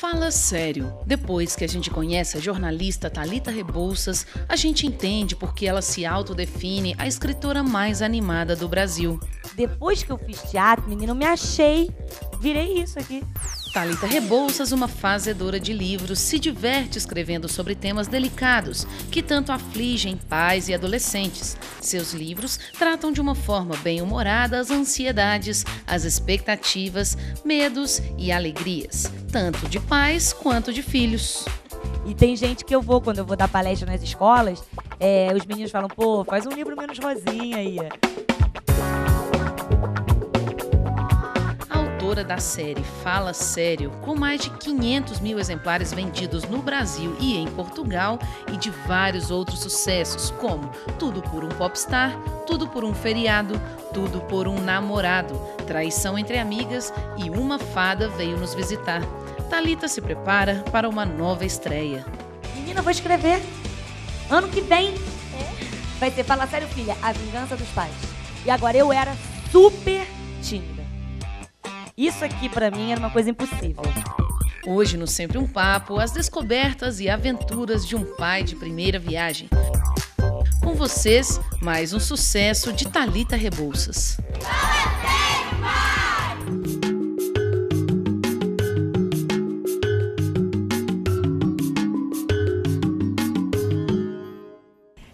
Fala sério. Depois que a gente conhece a jornalista Thalita Rebouças, a gente entende por que ela se autodefine a escritora mais animada do Brasil. Depois que eu fiz teatro, menina, eu me achei, virei isso aqui. Thalita Rebouças, uma fazedora de livros, se diverte escrevendo sobre temas delicados que tanto afligem pais e adolescentes. Seus livros tratam de uma forma bem-humorada as ansiedades, as expectativas, medos e alegrias, tanto de pais quanto de filhos. E tem gente que quando eu vou dar palestra nas escolas, os meninos falam, pô, faz um livro menos rosinha aí. Autora da série Fala Sério, com mais de 500 mil exemplares vendidos no Brasil e em Portugal, e de vários outros sucessos, como Tudo por um Popstar, Tudo por um Feriado, Tudo por um Namorado, Traição entre Amigas e Uma Fada Veio Nos Visitar. Thalita se prepara para uma nova estreia. Menina, eu vou escrever. Ano que vem. Vai ser Fala Sério, Filha, A Vingança dos Pais. E agora eu era super tímida. Isso aqui, pra mim, era uma coisa impossível. Hoje, no Sempre um Papo, as descobertas e aventuras de um pai de primeira viagem. Com vocês, mais um sucesso de Thalita Rebouças.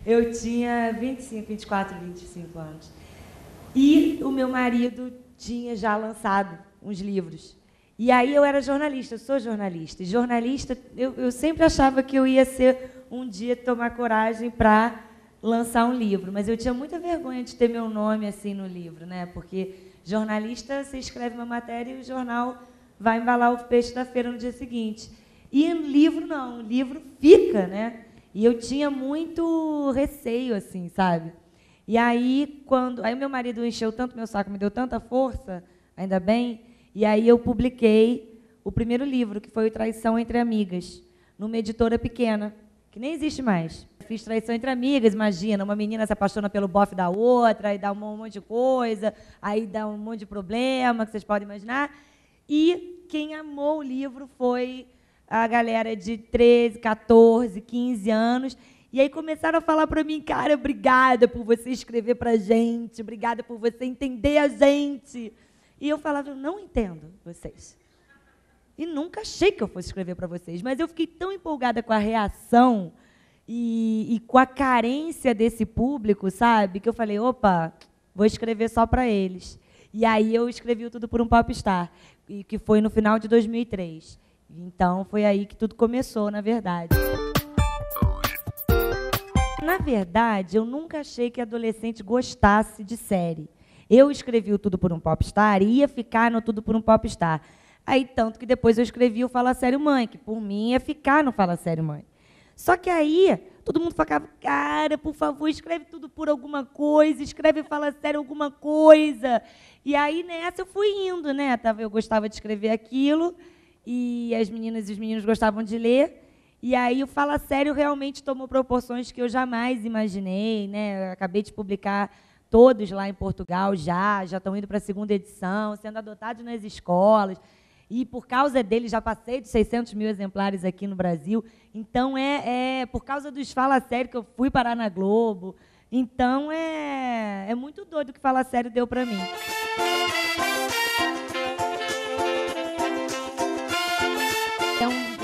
Eu tinha 24, 25 anos. E o meu marido tinha já lançado uns livros. E aí eu era jornalista, eu sou jornalista. E jornalista, eu sempre achava que eu ia ser um dia tomar coragem para lançar um livro. Mas eu tinha muita vergonha de ter meu nome assim no livro, né? Porque jornalista, você escreve uma matéria e o jornal vai embalar o peixe da feira no dia seguinte. E livro não, o livro fica, né? E eu tinha muito receio, assim, sabe? E aí, aí o meu marido encheu tanto meu saco, me deu tanta força, ainda bem, e aí eu publiquei o primeiro livro, que foi o Traição entre Amigas, numa editora pequena, que nem existe mais. Fiz Traição entre Amigas, imagina, uma menina se apaixona pelo bofe da outra, aí dá um monte de coisa, aí dá um monte de problema, que vocês podem imaginar. E quem amou o livro foi a galera de 13, 14, 15 anos. E aí começaram a falar para mim, cara, obrigada por você escrever para a gente, obrigada por você entender a gente. E eu falava, eu não entendo vocês. E nunca achei que eu fosse escrever para vocês. Mas eu fiquei tão empolgada com a reação e com a carência desse público, sabe? Que eu falei, opa, vou escrever só para eles. E aí eu escrevi o Tudo por um Popstar, que foi no final de 2003. Então, foi aí que tudo começou, na verdade. Na verdade, eu nunca achei que adolescente gostasse de série. Eu escrevi o Tudo por um Popstar e ia ficar no Tudo por um Popstar. Aí, tanto que depois eu escrevi o Fala Sério Mãe, que por mim ia ficar no Fala Sério Mãe. Só que aí, todo mundo falava, cara, por favor, escreve tudo por alguma coisa, escreve Fala Sério alguma coisa. E aí, nessa, eu fui indo, né? Eu gostava de escrever aquilo, e as meninas e os meninos gostavam de ler. E aí o Fala Sério realmente tomou proporções que eu jamais imaginei, né? Eu acabei de publicar todos lá em Portugal, já estão indo para a 2ª edição, sendo adotados nas escolas. E por causa dele já passei de 600 mil exemplares aqui no Brasil. Então por causa dos Fala Sério que eu fui parar na Globo. Então é muito doido o que Fala Sério deu para mim.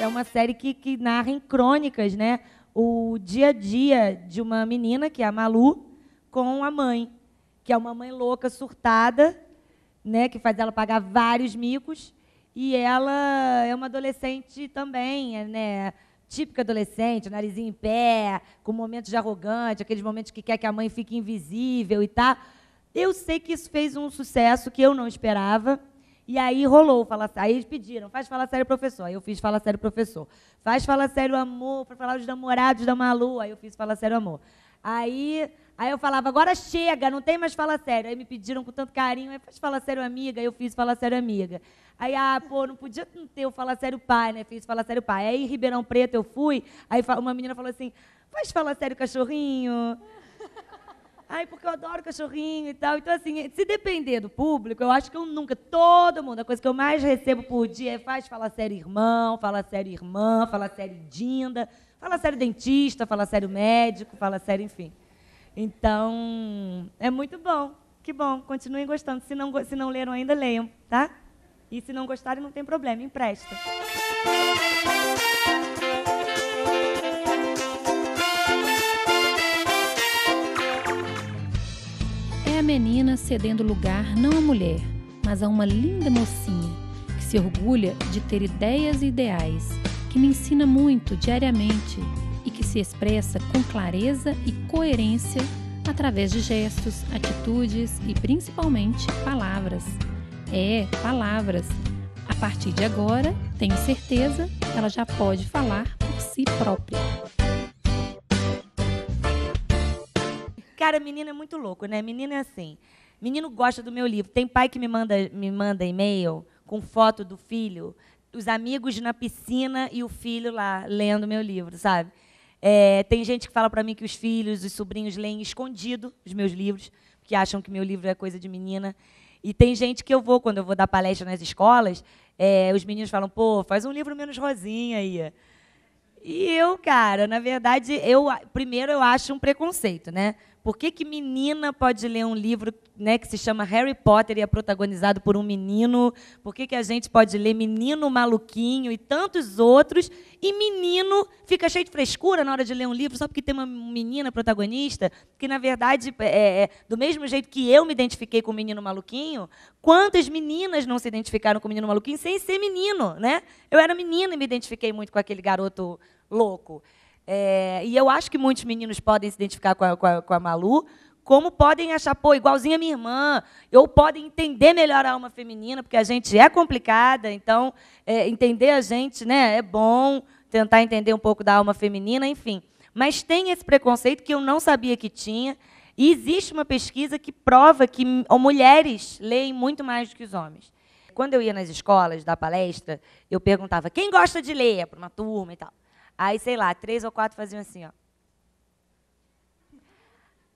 É uma série que narra em crônicas, né, o dia a dia de uma menina, que é a Malu, com a mãe, que é uma mãe louca, surtada, né, que faz ela pagar vários micos, e ela é uma adolescente também, né, típica adolescente, narizinho em pé, com momentos de arrogante, aqueles momentos que quer que a mãe fique invisível e tal. Eu sei que isso fez um sucesso que eu não esperava. E aí rolou, aí eles pediram, faz Fala Sério Professor. Aí eu fiz Fala Sério Professor. Faz Fala Sério Amor, para falar dos namorados da Malu. Aí eu fiz Fala Sério Amor. Aí eu falava, agora chega, não tem mais Fala Sério. Aí me pediram com tanto carinho, aí faz Fala Sério Amiga. Aí eu fiz Fala Sério Amiga. Aí, não podia não ter o Fala Sério Pai, né? Fiz Fala Sério Pai. Aí em Ribeirão Preto eu fui, aí uma menina falou assim, faz Fala Sério Cachorrinho. Ai, porque eu adoro cachorrinho e tal. Então, assim, se depender do público, eu acho que eu nunca, todo mundo, a coisa que eu mais recebo por dia é fala sério irmão, fala sério irmã, fala sério dinda, fala sério dentista, fala sério médico, fala sério, enfim. Então, é muito bom. Que bom, continuem gostando. Se não leram ainda, leiam, tá? E se não gostarem, não tem problema, empresta. É a menina cedendo lugar não à mulher, mas a uma linda mocinha, que se orgulha de ter ideias e ideais, que me ensina muito diariamente e que se expressa com clareza e coerência através de gestos, atitudes e, principalmente, palavras. Palavras. A partir de agora, tenho certeza, ela já pode falar por si própria. Cara, menino é muito louco, né? Menino é assim. Menino gosta do meu livro. Tem pai que me manda e-mail com foto do filho, os amigos na piscina e o filho lá lendo meu livro, sabe? Tem gente que fala para mim que os filhos, os sobrinhos leem escondido os meus livros, porque acham que meu livro é coisa de menina. E tem gente que quando eu vou dar palestra nas escolas, os meninos falam, pô, faz um livro menos rosinha aí. E eu, cara, na verdade, primeiro eu acho um preconceito, né? Por que menina pode ler um livro, né, que se chama Harry Potter e é protagonizado por um menino? Por que a gente pode ler Menino Maluquinho e tantos outros, e menino fica cheio de frescura na hora de ler um livro só porque tem uma menina protagonista? Que, na verdade, do mesmo jeito que eu me identifiquei com o Menino Maluquinho, quantas meninas não se identificaram com o Menino Maluquinho sem ser menino, né? Eu era menina e me identifiquei muito com aquele garoto louco. E eu acho que muitos meninos podem se identificar com a Malu, como podem achar, pô, igualzinha a minha irmã, ou podem entender melhor a alma feminina, porque a gente é complicada, então entender a gente, né, é bom, tentar entender um pouco da alma feminina, enfim. Mas tem esse preconceito que eu não sabia que tinha, e existe uma pesquisa que prova que mulheres leem muito mais do que os homens. Quando eu ia nas escolas dar palestra, eu perguntava, quem gosta de ler? Para uma turma e tal. Aí, sei lá, 3 ou 4 faziam assim, ó.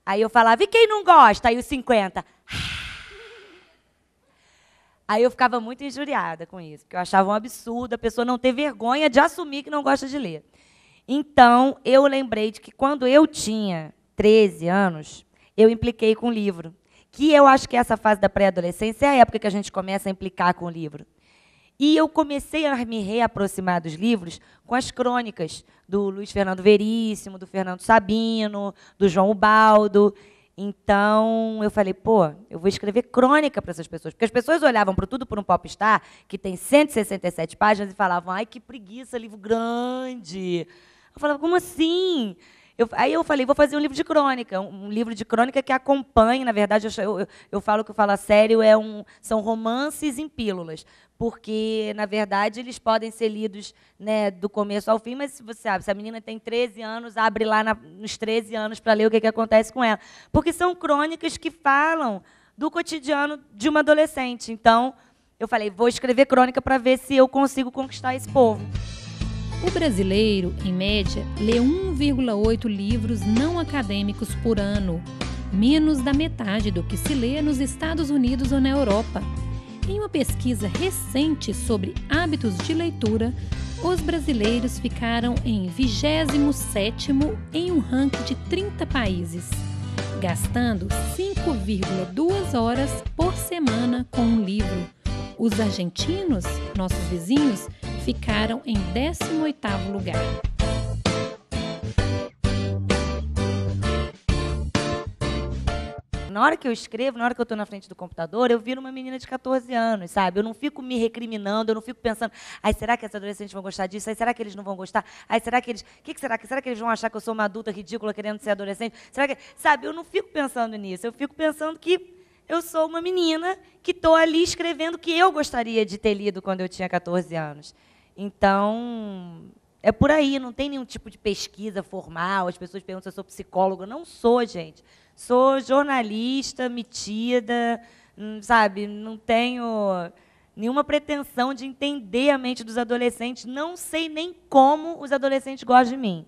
Aí eu falava, e quem não gosta? Aí os 50. Aí eu ficava muito injuriada com isso, porque eu achava um absurdo a pessoa não ter vergonha de assumir que não gosta de ler. Então, eu lembrei de que quando eu tinha 13 anos, eu impliquei com o livro. Que eu acho que essa fase da pré-adolescência é a época que a gente começa a implicar com o livro. E eu comecei a me reaproximar dos livros com as crônicas do Luiz Fernando Veríssimo, do Fernando Sabino, do João Ubaldo. Então, eu falei, pô, eu vou escrever crônica para essas pessoas. Porque as pessoas olhavam para Tudo por um Popstar, que tem 167 páginas, e falavam, ai, que preguiça, livro grande. Eu falava, como assim? Aí eu falei, vou fazer um livro de crônica, um livro de crônica que acompanhe, na verdade, eu falo que o Fala Sério são romances em pílulas, porque, na verdade, eles podem ser lidos, né, do começo ao fim, mas se você sabe, se a menina tem 13 anos, abre lá nos 13 anos para ler o que acontece com ela. Porque são crônicas que falam do cotidiano de uma adolescente. Então, eu falei, vou escrever crônica para ver se eu consigo conquistar esse povo. O brasileiro, em média, lê 1,8 livros não acadêmicos por ano, menos da metade do que se lê nos Estados Unidos ou na Europa. Em uma pesquisa recente sobre hábitos de leitura, os brasileiros ficaram em 27º em um ranking de 30 países, gastando 5,2 horas por semana com um livro. Os argentinos, nossos vizinhos, ficaram em 18º lugar. Na hora que eu escrevo, na hora que eu estou na frente do computador, eu viro uma menina de 14 anos, sabe? Eu não fico me recriminando, eu não fico pensando, ai, será que esses adolescentes vão gostar disso? Ai, será que eles não vão gostar? Ai, será que eles... Será que eles vão achar que eu sou uma adulta ridícula querendo ser adolescente? Será que... Sabe, eu não fico pensando nisso, eu fico pensando que eu sou uma menina que estou ali escrevendo o que eu gostaria de ter lido quando eu tinha 14 anos. Então, é por aí, não tem nenhum tipo de pesquisa formal, as pessoas perguntam se eu sou psicóloga. Não sou, gente. Sou jornalista, metida, sabe? Não tenho nenhuma pretensão de entender a mente dos adolescentes. Não sei nem como os adolescentes gostam de mim.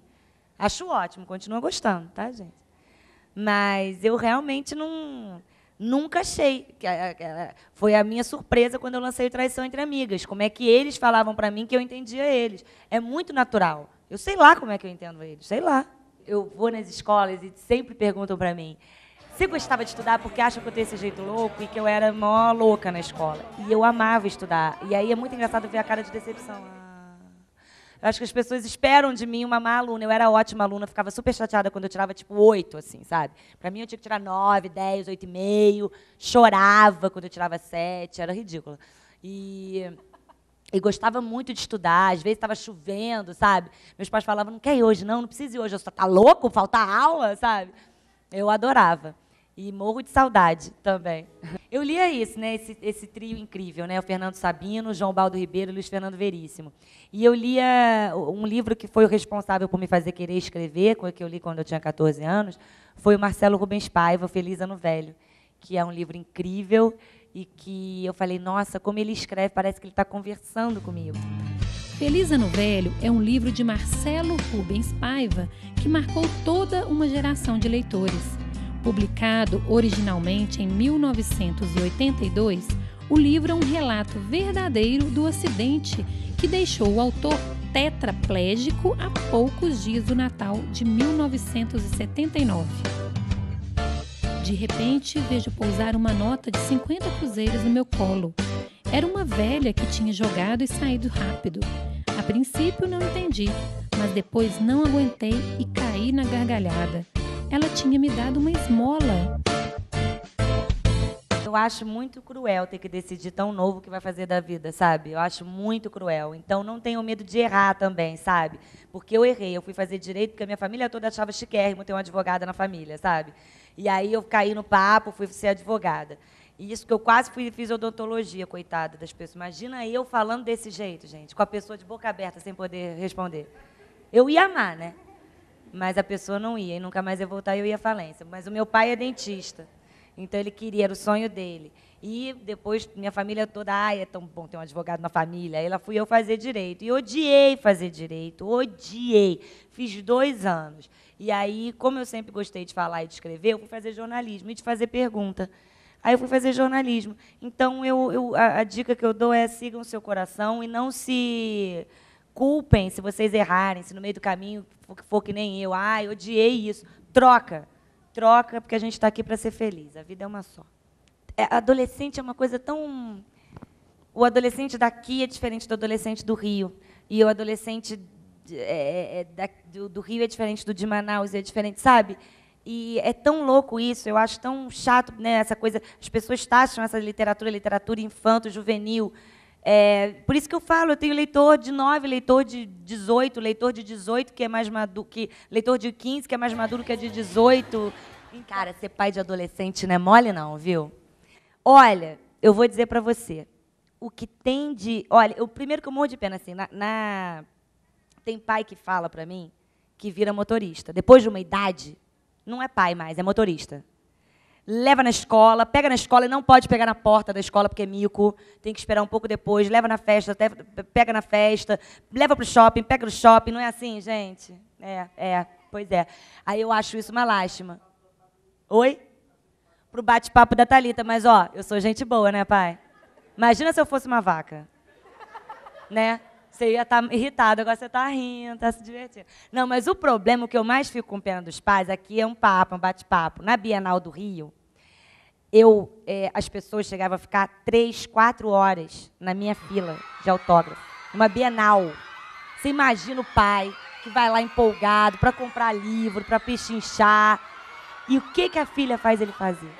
Acho ótimo, continuo gostando, tá, gente? Mas eu realmente nunca achei. Foi a minha surpresa quando eu lancei o Traição Entre Amigas. Como é que eles falavam para mim que eu entendia eles. É muito natural. Eu sei lá como é que eu entendo eles, sei lá. Eu vou nas escolas e sempre perguntam para mim: você gostava de estudar porque acham que eu tenho esse jeito louco e que eu era mó louca na escola? E eu amava estudar. E aí é muito engraçado ver a cara de decepção. Eu acho que as pessoas esperam de mim uma má aluna. Eu era ótima aluna, ficava super chateada quando eu tirava, tipo, 8, assim, sabe? Para mim, eu tinha que tirar 9, 10, 8,5. Chorava quando eu tirava 7, era ridícula. E gostava muito de estudar. Às vezes estava chovendo, sabe? Meus pais falavam: não quer ir hoje, não precisa ir hoje. Eu só tá louco, faltar aula, sabe? Eu adorava. E morro de saudade também. Eu lia isso, né? Esse trio incrível, né? O Fernando Sabino, João Baldo Ribeiro e Luiz Fernando Veríssimo. E eu lia um livro que foi o responsável por me fazer querer escrever, que eu li quando eu tinha 14 anos, foi o Marcelo Rubens Paiva, Feliz Ano Velho, que é um livro incrível e que eu falei: nossa, como ele escreve, parece que ele está conversando comigo. Feliz Ano Velho é um livro de Marcelo Rubens Paiva que marcou toda uma geração de leitores. Publicado originalmente em 1982, o livro é um relato verdadeiro do acidente que deixou o autor tetraplégico a poucos dias do Natal de 1979. De repente, vejo pousar uma nota de 50 cruzeiros no meu colo. Era uma velha que tinha jogado e saído rápido. A princípio não entendi, mas depois não aguentei e caí na gargalhada. Ela tinha me dado uma esmola. Eu acho muito cruel ter que decidir tão novo o que vai fazer da vida, sabe? Eu acho muito cruel. Então, não tenho medo de errar também, sabe? Porque eu errei. Eu fui fazer direito porque a minha família toda achava chiquérrimo ter uma advogada na família, sabe? E aí eu caí no papo, fui ser advogada. E isso que eu quase fiz odontologia, coitada das pessoas. Imagina eu falando desse jeito, gente, com a pessoa de boca aberta, sem poder responder. Eu ia amar, né? Mas a pessoa não ia, e nunca mais ia voltar e eu ia à falência. Mas o meu pai é dentista, então ele queria, era o sonho dele. E depois, minha família toda: é tão bom ter um advogado na família. Aí lá fui eu fazer direito. E odiei fazer direito, odiei. Fiz 2 anos. E aí, como eu sempre gostei de falar e de escrever, eu fui fazer jornalismo e de fazer pergunta. Aí eu fui fazer jornalismo. Então, a dica que eu dou é: sigam o seu coração e não se culpem se vocês errarem, se no meio do caminho for que nem eu. Odiei isso. Troca, porque a gente está aqui para ser feliz. A vida é uma só. Adolescente é uma coisa tão... O adolescente daqui é diferente do adolescente do Rio. E o adolescente do Rio é diferente do de Manaus, é diferente, sabe? E é tão louco isso, eu acho tão chato, né, essa coisa. As pessoas taxam essa literatura infanto-juvenil. Por isso que eu falo, eu tenho leitor de 9, leitor de 18, leitor de 18 que é mais maduro, leitor de 15 que é mais maduro que a de 18. Cara, ser pai de adolescente não é mole não, viu? Olha, eu vou dizer para você, o que tem de... Olha, o primeiro que eu morro de pena, assim, tem pai que fala para mim que vira motorista. Depois de uma idade, não é pai mais, é motorista. Leva na escola, pega na escola e não pode pegar na porta da escola porque é mico, tem que esperar um pouco depois, leva na festa, pega na festa, leva para o shopping, pega no shopping, não é assim, gente? Pois é. Aí eu acho isso uma lástima. Oi? Pro bate-papo da Thalita, mas, eu sou gente boa, né, pai? Imagina se eu fosse uma vaca, né? Você ia estar irritado, agora você está rindo, está se divertindo. Não, mas o problema, o que eu mais fico com pena dos pais, aqui é um bate-papo. Na Bienal do Rio, as pessoas chegavam a ficar 3, 4 horas na minha fila de autógrafo. Uma Bienal. Você imagina o pai que vai lá empolgado para comprar livro, para pechinchar. E o que a filha faz ele fazer?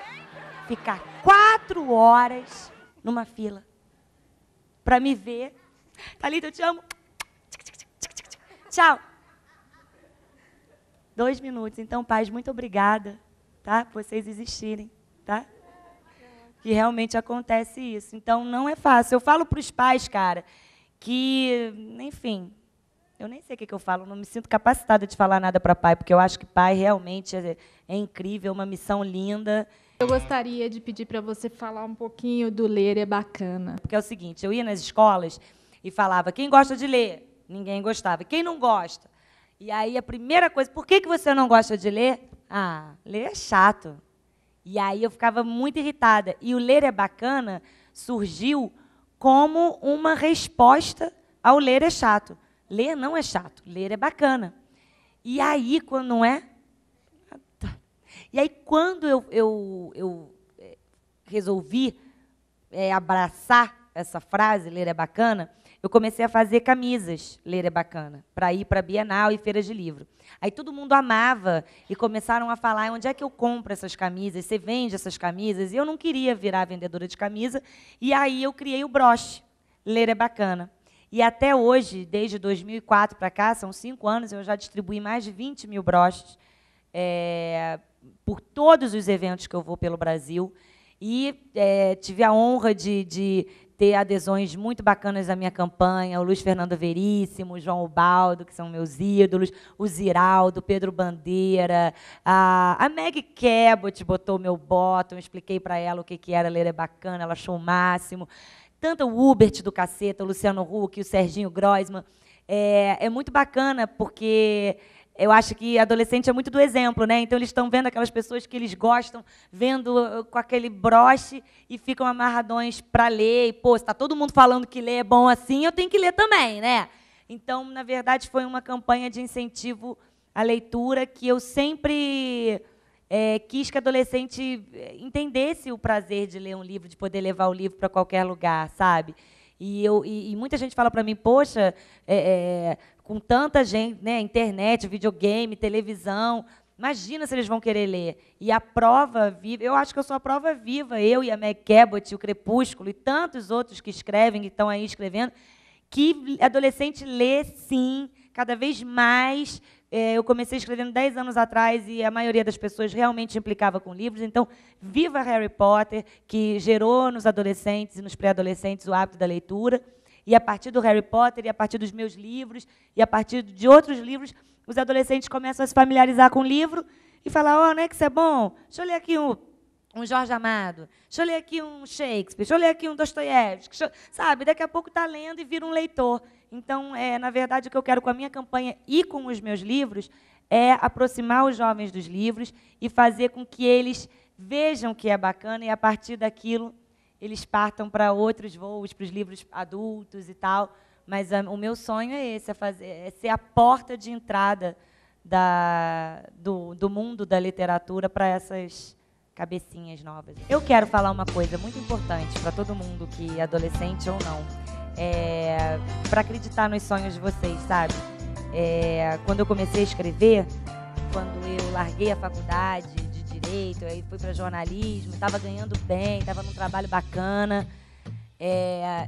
Ficar 4 horas numa fila para me ver. Thalita, eu te amo. Tchau. 2 minutos. Então, pais, muito obrigada, tá? Por vocês existirem, tá? Que realmente acontece isso. Então, não é fácil. Eu falo para os pais, cara, que, enfim, eu nem sei o que eu falo, não me sinto capacitada de falar nada para pai, porque eu acho que pai realmente é incrível, uma missão linda. Eu gostaria de pedir para você falar um pouquinho do ler é bacana. Porque é o seguinte, eu ia nas escolas e falava: quem gosta de ler? Ninguém gostava. Quem não gosta? E aí a primeira coisa: por que você não gosta de ler? Ler é chato. E aí eu ficava muito irritada. E o Ler é Bacana surgiu como uma resposta ao ler é chato. Ler não é chato, ler é bacana. E aí, quando não é... E aí, quando eu resolvi abraçar essa frase, ler é bacana, eu comecei a fazer camisas, ler é bacana, para ir para Bienal e feiras de livro. Aí todo mundo amava e começaram a falar, onde é que eu compro essas camisas? Você vende essas camisas? E eu não queria virar vendedora de camisa, e aí eu criei o broche, ler é bacana. E até hoje, desde 2004 para cá, são 5 anos, eu já distribuí mais de 20 mil broches por todos os eventos que eu vou pelo Brasil. E tive a honra de ter adesões muito bacanas à minha campanha, o Luiz Fernando Veríssimo, o João Ubaldo, que são meus ídolos, o Ziraldo, Pedro Bandeira, a Meg Cabot botou meu bottom, eu expliquei para ela o que era ler é bacana, ela achou o máximo. Tanto o Hubert do Caceta, o Luciano Huck, o Serginho Groisman. É muito bacana, porque eu acho que adolescente é muito do exemplo, né? Então, eles estão vendo aquelas pessoas que eles gostam, vendo com aquele broche e ficam amarradões para ler. E, pô, se está todo mundo falando que ler é bom assim, eu tenho que ler também, né? Então, na verdade, foi uma campanha de incentivo à leitura que eu sempre quis que adolescente entendesse o prazer de ler um livro, de poder levar o livro para qualquer lugar, sabe? E muita gente fala para mim, poxa, com tanta gente, né, internet, videogame, televisão, imagina se eles vão querer ler. E a prova viva, eu acho que eu sou a prova viva, eu e a Meg Cabot, o Crepúsculo e tantos outros que escrevem, que estão aí escrevendo, que adolescente lê, sim, cada vez mais. Eu comecei escrevendo 10 anos atrás e a maioria das pessoas realmente implicava com livros. Então, viva Harry Potter, que gerou nos adolescentes e nos pré-adolescentes o hábito da leitura. E a partir do Harry Potter, e a partir dos meus livros, e a partir de outros livros, os adolescentes começam a se familiarizar com o livro e falar, né, que isso é bom? Deixa eu ler aqui um Jorge Amado, deixa eu ler aqui um Shakespeare, deixa eu ler aqui um Dostoiévski, sabe? Daqui a pouco está lendo e vira um leitor. Então, na verdade, o que eu quero com a minha campanha e com os meus livros é aproximar os jovens dos livros e fazer com que eles vejam que é bacana e, a partir daquilo, eles partam para outros voos, para os livros adultos e tal. Mas o meu sonho é esse, é ser a porta de entrada do mundo da literatura para essas cabecinhas novas. Eu quero falar uma coisa muito importante para todo mundo, que é adolescente ou não, para acreditar nos sonhos de vocês, sabe? Quando eu comecei a escrever, quando eu larguei a faculdade de Direito, aí fui para jornalismo, estava ganhando bem, estava num trabalho bacana,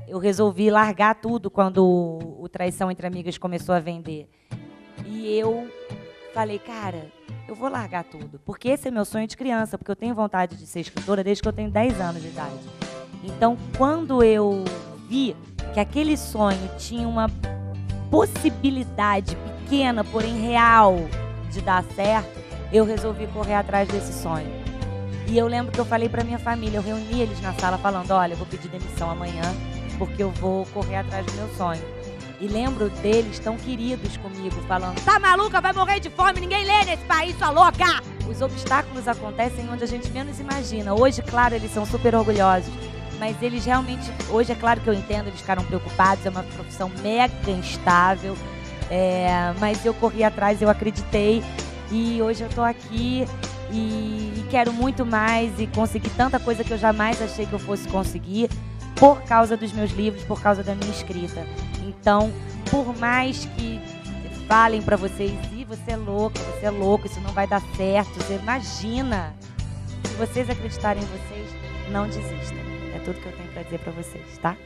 eu resolvi largar tudo quando o Traição Entre Amigas começou a vender. E eu falei, cara, eu vou largar tudo, porque esse é meu sonho de criança, porque eu tenho vontade de ser escritora desde que eu tenho 10 anos de idade. Então, quando eu vi que aquele sonho tinha uma possibilidade pequena, porém real, de dar certo, eu resolvi correr atrás desse sonho. E eu lembro que eu falei para minha família, eu reuni eles na sala falando, olha, eu vou pedir demissão amanhã, porque eu vou correr atrás do meu sonho. E lembro deles tão queridos comigo, falando, tá maluca, vai morrer de fome, ninguém lê nesse país, sua louca! Os obstáculos acontecem onde a gente menos imagina. Hoje, claro, eles são super orgulhosos, mas eles realmente, hoje é claro que eu entendo, eles ficaram preocupados, é uma profissão mega instável, mas eu corri atrás, eu acreditei, e hoje eu estou aqui e quero muito mais e conseguir tanta coisa que eu jamais achei que eu fosse conseguir por causa dos meus livros, por causa da minha escrita. Então, por mais que falem para vocês, você é louco, isso não vai dar certo, você imagina. Se vocês acreditarem em vocês, não desistam. É tudo que eu tenho para dizer para vocês, tá?